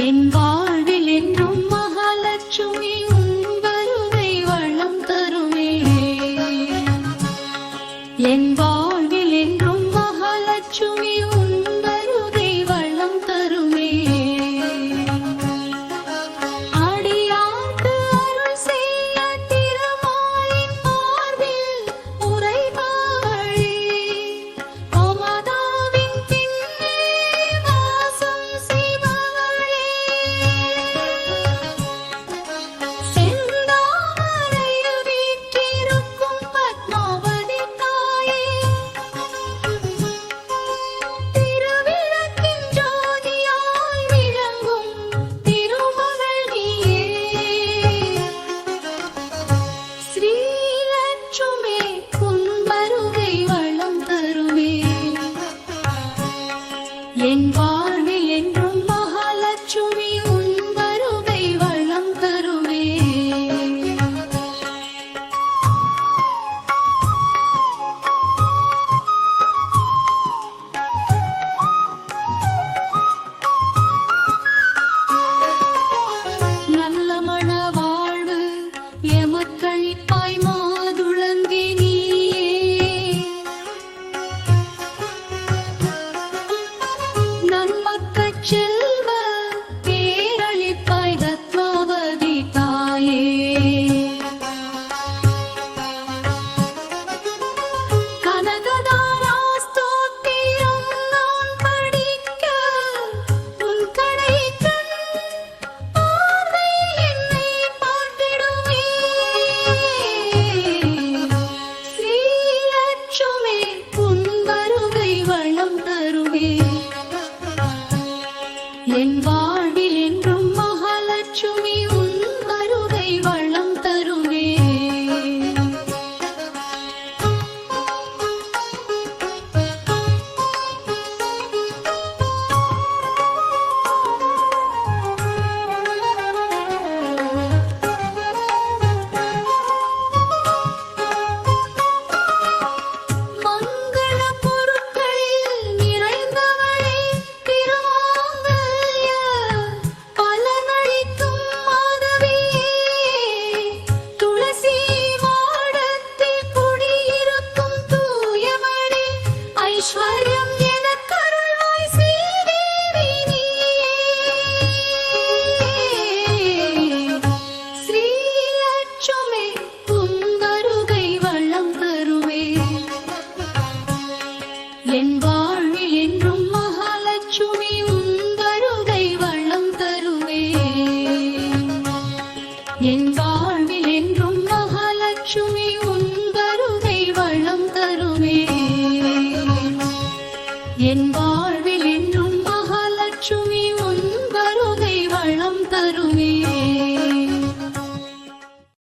என் வாழ்வில் என்றும் மகாலட்சுமி உன் வருகை வளம் தருமே. என் வாழ்வில் என்றும் மகாலட்சுமி உன் வருகை வளம் தருமே. அடியார்க்கு அருள் செய்ய திருமாலின் மார்பில் உறைபவளே, கோமதாவின் பின்னே வாசம் செய்பவளே, செந்தாமரையில் வீற்றிருக்கும் பத்மாவதி தாயே, திருவிளக்கின் ஜோதியாய் விளங்கும் திருமகள் நீயே. ஸ்ரீலட்சுமி உன் வருகை வளம் தருமே. என் வாழ்வில் என்றும் மகாலட்சுமி உன் வருகை வளம் தருமே. நல்ல மன வாழ்வு எமக்களிப்பாய் மாதுளங்கி நீயே. நன்மக்கச் செல்வ பேரளிப்பாய் பத்மாவதி தாயே. கனகதாரா ஸ்தோத்திரம் நான் படிக்க உன் கடைக்கண் பார்வை என்னை பார்த்திடுமே. ஸ்ரீலட்சுமி உன் வருகை வளம் தருமே. என் வாழ்வில் என்றும் மகாலட்சுமி உன் வருகை வளம் தருமே. மங்கள பொருட்களில் நிறைந்தவளே, திருமாங்கல்ய பலனளிக்கும் மாதவியே, துளசி மாடத்தில் குடியிருக்கும் தூயவளே, ஐஸ்வர்யம் எனக் அருள்வாய் ஸ்ரீதேவி நீயே. ஸ்ரீலட்சுமி உன் வருகை வளம் தருமே. என்